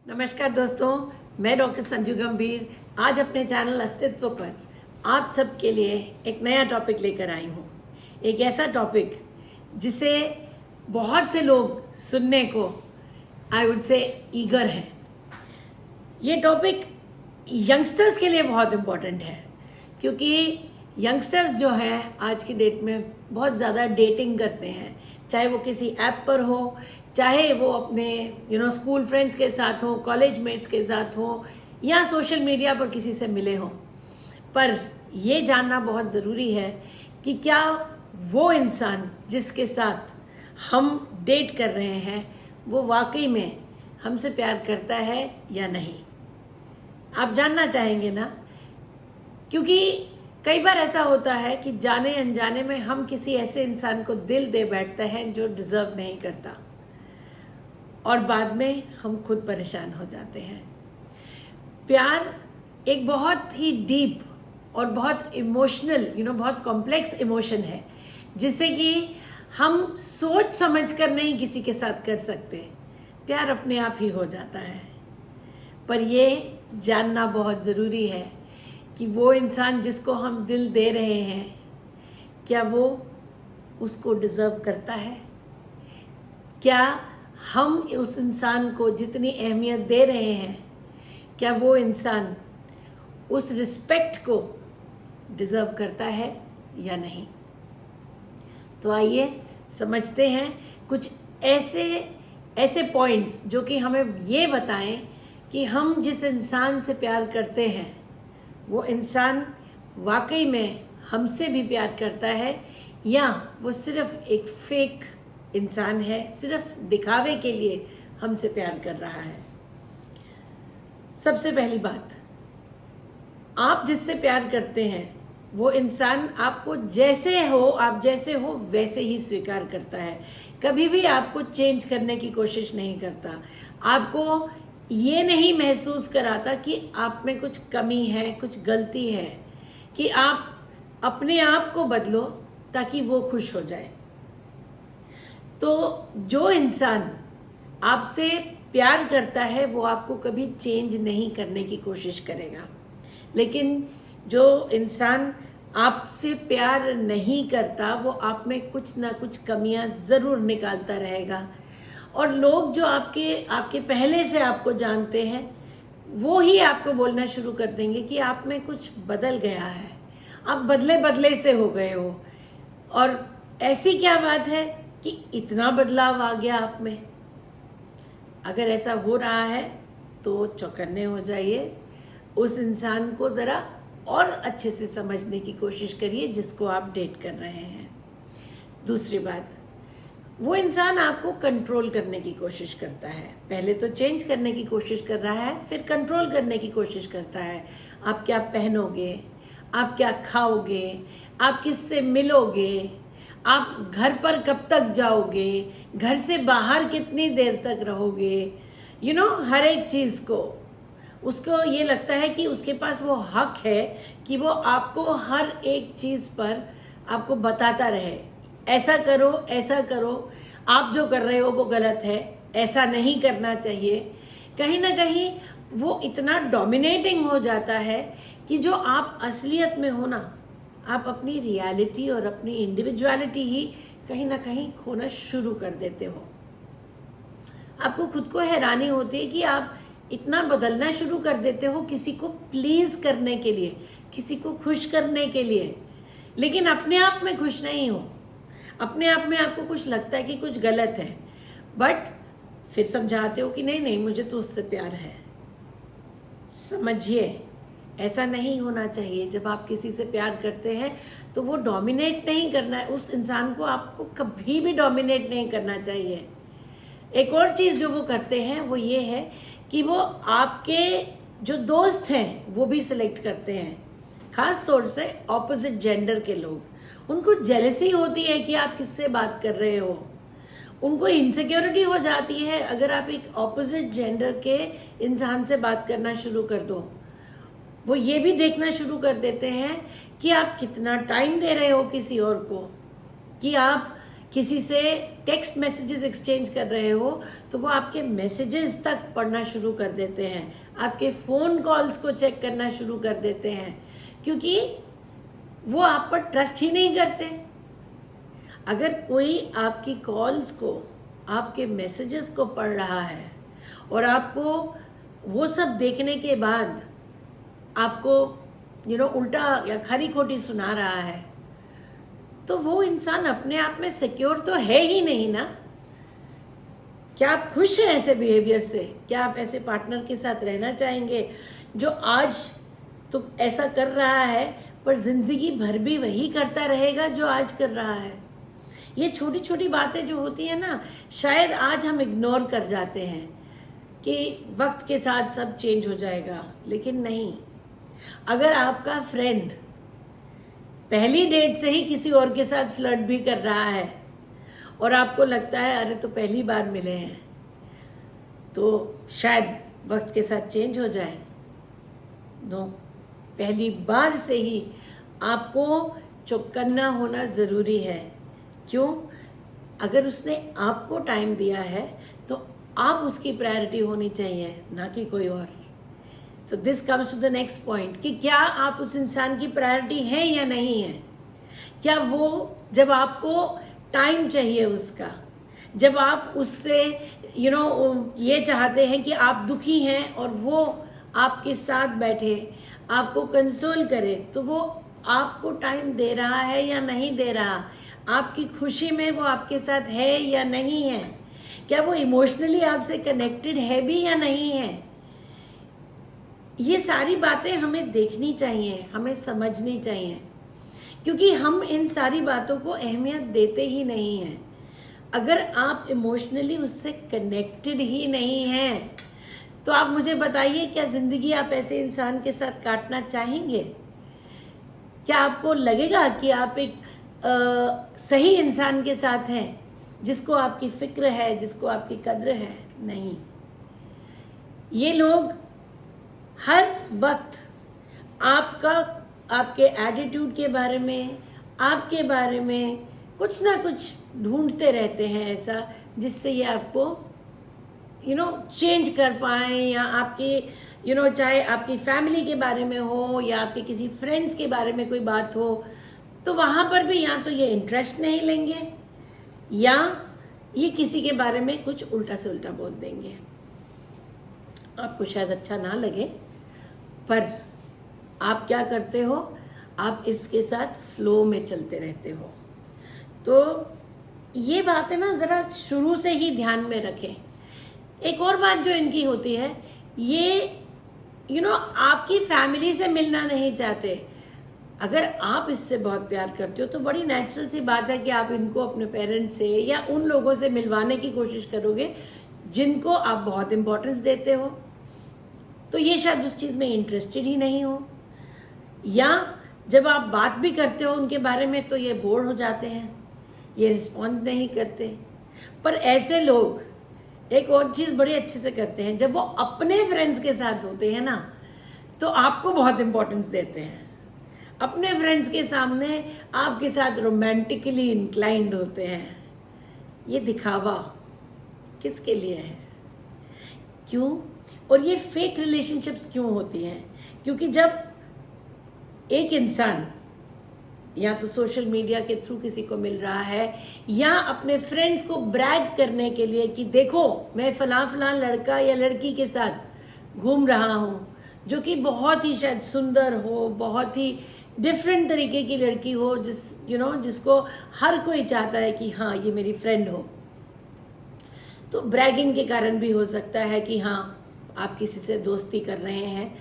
नमस्कार दोस्तों, मैं डॉक्टर संजू गंभीर आज अपने चैनल अस्तित्व पर आप सबके लिए एक नया टॉपिक लेकर आई हूँ। एक ऐसा टॉपिक जिसे बहुत से लोग सुनने को आई वुड से ईगर हैं। ये टॉपिक यंगस्टर्स के लिए बहुत इम्पोर्टेंट है क्योंकि यंगस्टर्स जो है आज की डेट में बहुत ज़्यादा डेटिंग करते हैं, चाहे वो किसी ऐप पर हो, चाहे वो अपने स्कूल फ्रेंड्स के साथ हो, कॉलेज मेट्स के साथ हो या सोशल मीडिया पर किसी से मिले हो। पर ये जानना बहुत ज़रूरी है कि क्या वो इंसान जिसके साथ हम डेट कर रहे हैं वो वाकई में हमसे प्यार करता है या नहीं। आप जानना चाहेंगे ना, क्योंकि कई बार ऐसा होता है कि जाने अनजाने में हम किसी ऐसे इंसान को दिल दे बैठते हैं जो डिजर्व नहीं करता और बाद में हम खुद परेशान हो जाते हैं। प्यार एक बहुत ही डीप और बहुत इमोशनल बहुत कॉम्प्लेक्स इमोशन है जिसे कि हम सोच समझ कर नहीं किसी के साथ कर सकते। प्यार अपने आप ही हो जाता है। पर ये जानना बहुत ज़रूरी है कि वो इंसान जिसको हम दिल दे रहे हैं क्या वो उसको डिज़र्व करता है। क्या हम उस इंसान को जितनी अहमियत दे रहे हैं क्या वो इंसान उस रिस्पेक्ट को डिज़र्व करता है या नहीं। तो आइए समझते हैं कुछ ऐसे पॉइंट्स जो कि हमें ये बताएं कि हम जिस इंसान से प्यार करते हैं वो इंसान वाकई में हमसे भी प्यार करता है या वो सिर्फ एक फेक इंसान है, सिर्फ दिखावे के लिए हमसे प्यार कर रहा है। सबसे पहली बात, आप जिससे प्यार करते हैं वो इंसान आपको आप जैसे हो वैसे ही स्वीकार करता है। कभी भी आपको चेंज करने की कोशिश नहीं करता। आपको ये नहीं महसूस कराता कि आप में कुछ कमी है, कुछ गलती है, कि आप अपने आप को बदलो ताकि वो खुश हो जाए। तो जो इंसान आपसे प्यार करता है वो आपको कभी चेंज नहीं करने की कोशिश करेगा, लेकिन जो इंसान आपसे प्यार नहीं करता वो आप में कुछ ना कुछ कमियां ज़रूर निकालता रहेगा। और लोग जो आपके पहले से आपको जानते हैं वो ही आपको बोलना शुरू कर देंगे कि आप में कुछ बदल गया है, आप बदले बदले से हो गए हो। और ऐसी क्या बात है कि इतना बदलाव आ गया आप में। अगर ऐसा हो रहा है तो चौकन्ने हो जाइए, उस इंसान को ज़रा और अच्छे से समझने की कोशिश करिए जिसको आप डेट कर रहे हैं। दूसरी बात, वो इंसान आपको कंट्रोल करने की कोशिश करता है। पहले तो चेंज करने की कोशिश कर रहा है, फिर कंट्रोल करने की कोशिश करता है। आप क्या पहनोगे, आप क्या खाओगे, आप किससे मिलोगे, आप घर पर कब तक जाओगे, घर से बाहर कितनी देर तक रहोगे, हर एक चीज़ को उसको ये लगता है कि उसके पास वो हक है कि वो आपको हर एक चीज़ पर आपको बताता रहे, ऐसा करो, ऐसा करो, आप जो कर रहे हो वो गलत है, ऐसा नहीं करना चाहिए। कहीं ना कहीं वो इतना डोमिनेटिंग हो जाता है कि जो आप असलियत में हो ना, आप अपनी रियलिटी और अपनी इंडिविजुअलिटी ही कहीं ना कहीं खोना शुरू कर देते हो। आपको खुद को हैरानी होती है कि आप इतना बदलना शुरू कर देते हो किसी को प्लीज करने के लिए, किसी को खुश करने के लिए, लेकिन अपने आप में खुश नहीं हो। अपने आप में आपको कुछ लगता है कि कुछ गलत है, बट फिर समझाते हो कि नहीं नहीं मुझे तो उससे प्यार है। समझिए, ऐसा नहीं होना चाहिए। जब आप किसी से प्यार करते हैं तो वो डोमिनेट नहीं करना है, उस इंसान को आपको कभी भी डोमिनेट नहीं करना चाहिए। एक और चीज़ जो वो करते हैं वो ये है कि वो आपके जो दोस्त हैं वो भी सिलेक्ट करते हैं, खास तौर से ऑपोजिट जेंडर के लोग। उनको जेलसी होती है कि आप किससे बात कर रहे हो, उनको इनसिक्योरिटी हो जाती है अगर आप एक ऑपोजिट जेंडर के इंसान से बात करना शुरू कर दो। वो ये भी देखना शुरू कर देते हैं कि आप कितना टाइम दे रहे हो किसी और को, कि आप किसी से टेक्स्ट मैसेजेस एक्सचेंज कर रहे हो तो वो आपके मैसेजेस तक पढ़ना शुरू कर देते हैं, आपके फ़ोन कॉल्स को चेक करना शुरू कर देते हैं, क्योंकि वो आप पर ट्रस्ट ही नहीं करते। अगर कोई आपकी कॉल्स को, आपके मैसेजेस को पढ़ रहा है और आपको वो सब देखने के बाद आपको उल्टा या खरी खोटी सुना रहा है, तो वो इंसान अपने आप में सिक्योर तो है ही नहीं ना। क्या आप खुश हैं ऐसे बिहेवियर से? क्या आप ऐसे पार्टनर के साथ रहना चाहेंगे जो आज तो ऐसा कर रहा है पर जिंदगी भर भी वही करता रहेगा जो आज कर रहा है? ये छोटी छोटी बातें जो होती है ना, शायद आज हम इग्नोर कर जाते हैं कि वक्त के साथ सब चेंज हो जाएगा, लेकिन नहीं। अगर आपका फ्रेंड पहली डेट से ही किसी और के साथ फ्लर्ट भी कर रहा है और आपको लगता है अरे तो पहली बार मिले हैं, तो शायद वक्त के साथ चेंज हो जाए। नो, पहली बार से ही आपको चौकन्ना होना ज़रूरी है। क्यों? अगर उसने आपको टाइम दिया है तो आप उसकी प्रायोरिटी होनी चाहिए, ना कि कोई और। So this comes to the next point कि क्या आप उस इंसान की प्रायोरिटी हैं या नहीं है? क्या वो जब आपको टाइम चाहिए उसका, जब आप उससे ये चाहते हैं कि आप दुखी हैं और वो आपके साथ बैठे आपको कंसोल करे, तो वो आपको टाइम दे रहा है या नहीं दे रहा? आपकी खुशी में वो आपके साथ है या नहीं है? क्या वो इमोशनली आपसे कनेक्टेड है भी या नहीं है? ये सारी बातें हमें देखनी चाहिए, हमें समझनी चाहिए, क्योंकि हम इन सारी बातों को अहमियत देते ही नहीं हैं। अगर आप इमोशनली उससे कनेक्टेड ही नहीं हैं तो आप मुझे बताइए, क्या ज़िंदगी आप ऐसे इंसान के साथ काटना चाहेंगे? क्या आपको लगेगा कि आप एक सही इंसान के साथ हैं, जिसको आपकी फिक्र है, जिसको आपकी कद्र है? नहीं। ये लोग हर वक्त आपके एटीट्यूड के बारे में, आपके बारे में कुछ ना कुछ ढूंढते रहते हैं ऐसा जिससे ये आपको चेंज कर पाएँ, या आपके चाहे आपकी फैमिली के बारे में हो या आपके किसी फ्रेंड्स के बारे में कोई बात हो, तो वहाँ पर भी या तो ये इंटरेस्ट नहीं लेंगे या ये किसी के बारे में कुछ उल्टा से उल्टा बोल देंगे। आपको शायद अच्छा ना लगे, पर आप क्या करते हो, आप इसके साथ फ्लो में चलते रहते हो। तो ये बातें ना ज़रा शुरू से ही ध्यान में रखें। एक और बात जो इनकी होती है, ये आपकी फैमिली से मिलना नहीं चाहते। अगर आप इससे बहुत प्यार करते हो तो बड़ी नेचुरल सी बात है कि आप इनको अपने पेरेंट्स से या उन लोगों से मिलवाने की कोशिश करोगे जिनको आप बहुत इम्पोर्टेंस देते हो। तो ये शायद उस चीज़ में इंटरेस्टेड ही नहीं हो, या जब आप बात भी करते हो उनके बारे में तो ये बोर हो जाते हैं, ये रिस्पॉन्ड नहीं करते। पर ऐसे लोग एक और चीज़ बड़ी अच्छे से करते हैं, जब वो अपने फ्रेंड्स के साथ होते हैं ना तो आपको बहुत इम्पोर्टेंस देते हैं। अपने फ्रेंड्स के सामने आपके साथ रोमांटिकली इंक्लाइंड होते हैं। ये दिखावा किसके लिए है? क्यों? और ये फेक रिलेशनशिप्स क्यों होती हैं? क्योंकि जब एक इंसान या तो सोशल मीडिया के थ्रू किसी को मिल रहा है या अपने फ्रेंड्स को ब्रैग करने के लिए कि देखो मैं फलां लड़का या लड़की के साथ घूम रहा हूँ, जो कि बहुत ही शायद सुंदर हो, बहुत ही डिफरेंट तरीके की लड़की हो, जिसको हर कोई चाहता है कि हाँ ये मेरी फ्रेंड हो। तो ब्रैगिंग के कारण भी हो सकता है कि हाँ आप किसी से दोस्ती कर रहे हैं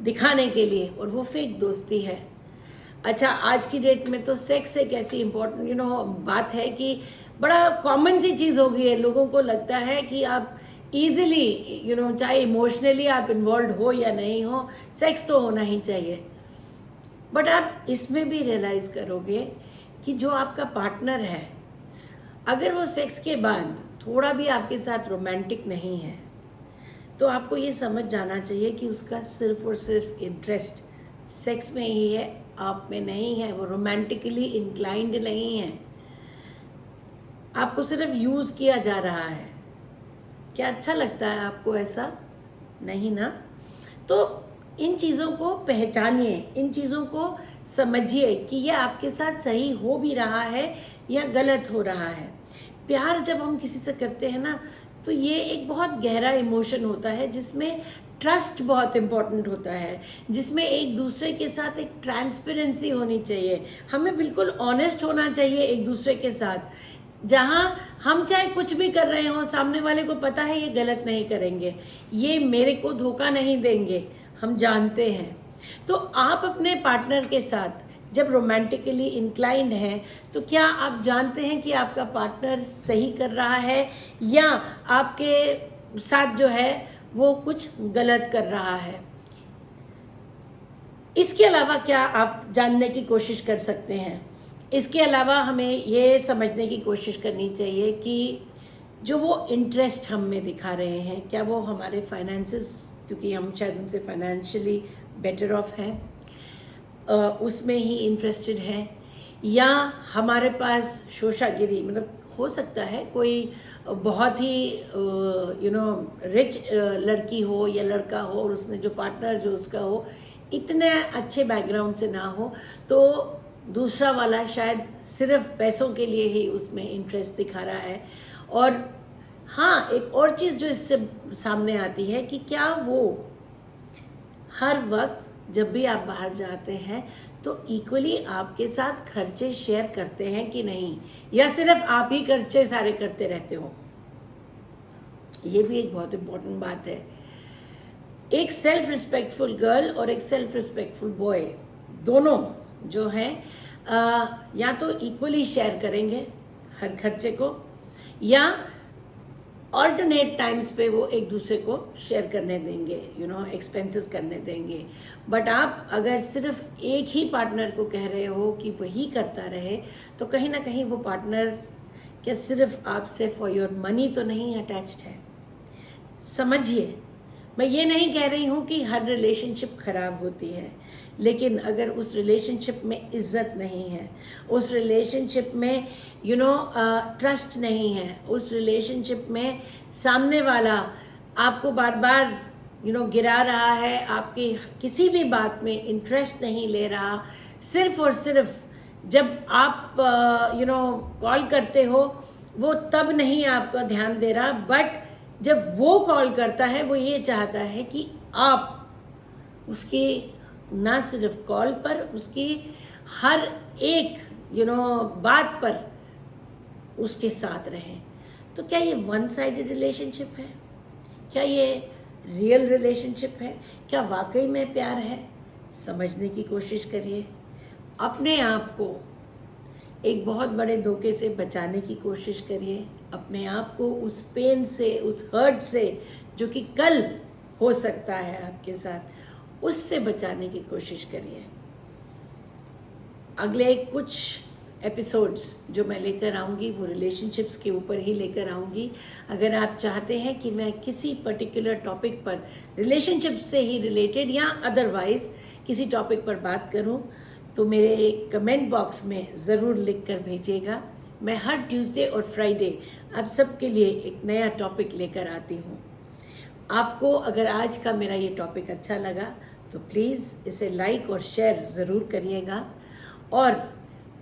दिखाने के लिए, और वो फेक दोस्ती है। अच्छा, आज की डेट में तो सेक्स एक ऐसी इम्पोर्टेंट बात है कि बड़ा कॉमन सी चीज़ हो गई है। लोगों को लगता है कि आप इजीली चाहे इमोशनली आप इन्वॉल्व हो या नहीं हो, सेक्स तो होना ही चाहिए। बट आप इसमें भी रियलाइज़ करोगे कि जो आपका पार्टनर है, अगर वो सेक्स के बाद थोड़ा भी आपके साथ रोमांटिक नहीं है, तो आपको ये समझ जाना चाहिए कि उसका सिर्फ और सिर्फ इंटरेस्ट सेक्स में ही है, आप में नहीं है। वो रोमांटिकली इंक्लाइंड नहीं है। आपको सिर्फ यूज़ किया जा रहा है। क्या अच्छा लगता है आपको ऐसा? नहीं ना? तो इन चीज़ों को पहचानिए, इन चीज़ों को समझिए कि ये आपके साथ सही हो भी रहा है या गलत हो रहा है। प्यार जब हम किसी से करते हैं ना, तो ये एक बहुत गहरा इमोशन होता है जिसमें ट्रस्ट बहुत इम्पोर्टेंट होता है, जिसमें एक दूसरे के साथ एक ट्रांसपेरेंसी होनी चाहिए। हमें बिल्कुल ऑनेस्ट होना चाहिए एक दूसरे के साथ, जहाँ हम चाहे कुछ भी कर रहे हो, सामने वाले को पता है ये गलत नहीं करेंगे, ये मेरे को धोखा नहीं देंगे, हम जानते हैं। तो आप अपने पार्टनर के साथ जब रोमांटिकली इंक्लाइंड हैं, तो क्या आप जानते हैं कि आपका पार्टनर सही कर रहा है या आपके साथ जो है वो कुछ गलत कर रहा है? इसके अलावा क्या आप जानने की कोशिश कर सकते हैं? इसके अलावा हमें ये समझने की कोशिश करनी चाहिए कि जो वो इंटरेस्ट हम में दिखा रहे हैं, क्या वो हमारे फाइनेंसेस, क्योंकि हम शायद उनसे फाइनेंशियली बेटर ऑफ हैं, उसमें ही इंटरेस्टेड है, या हमारे पास शोशागिरी, मतलब हो सकता है कोई बहुत ही रिच लड़की हो या लड़का हो और उसने जो पार्टनर जो उसका हो इतने अच्छे बैकग्राउंड से ना हो, तो दूसरा वाला शायद सिर्फ पैसों के लिए ही उसमें इंटरेस्ट दिखा रहा है। और हाँ, एक और चीज़ जो इससे सामने आती है कि क्या वो हर वक्त जब भी आप बाहर जाते हैं तो इक्वली आपके साथ खर्चे शेयर करते हैं कि नहीं, या सिर्फ आप ही खर्चे सारे करते रहते हो। ये भी एक बहुत इम्पोर्टेंट बात है। एक सेल्फ रिस्पेक्टफुल गर्ल और एक सेल्फ रिस्पेक्टफुल बॉय दोनों जो हैं या तो इक्वली शेयर करेंगे हर खर्चे को, या ऑल्टरनेट टाइम्स पे वो एक दूसरे को शेयर करने देंगे, एक्सपेंसेस करने देंगे। बट आप अगर सिर्फ एक ही पार्टनर को कह रहे हो कि वही करता रहे, तो कहीं ना कहीं वो पार्टनर क्या सिर्फ आपसे फॉर योर मनी तो नहीं अटैच्ड है। समझिए, मैं ये नहीं कह रही हूँ कि हर रिलेशनशिप खराब होती है, लेकिन अगर उस रिलेशनशिप में इज्जत नहीं है, उस रिलेशनशिप में ट्रस्ट नहीं है, उस रिलेशनशिप में सामने वाला आपको बार बार गिरा रहा है, आपकी किसी भी बात में इंटरेस्ट नहीं ले रहा, सिर्फ और सिर्फ जब आप कॉल करते हो वो तब नहीं आपका ध्यान दे रहा, बट जब वो कॉल करता है वो ये चाहता है कि आप उसकी ना सिर्फ कॉल पर, उसकी हर एक बात पर उसके साथ रहें। तो क्या ये वन साइडेड रिलेशनशिप है? क्या ये रियल रिलेशनशिप है? क्या वाकई में प्यार है? समझने की कोशिश करिए। अपने आप को एक बहुत बड़े धोखे से बचाने की कोशिश करिए। अपने आप को उस पेन से, उस हर्ट से जो कि कल हो सकता है आपके साथ, उससे बचाने की कोशिश करिए। अगले कुछ एपिसोड्स जो मैं लेकर आऊँगी वो रिलेशनशिप्स के ऊपर ही लेकर आऊँगी। अगर आप चाहते हैं कि मैं किसी पर्टिकुलर टॉपिक पर, रिलेशनशिप्स से ही रिलेटेड या अदरवाइज किसी टॉपिक पर बात करूँ, तो मेरे कमेंट बॉक्स में ज़रूर लिख कर भेजिएगा। मैं हर ट्यूसडे और फ्राइडे आप सबके लिए एक नया टॉपिक लेकर आती हूँ। आपको अगर आज का मेरा ये टॉपिक अच्छा लगा तो प्लीज़ इसे लाइक और शेयर ज़रूर करिएगा, और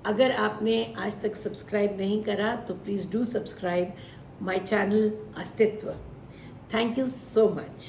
अगर आपने आज तक सब्सक्राइब नहीं करा तो please do subscribe my channel Astitva. Thank you so much.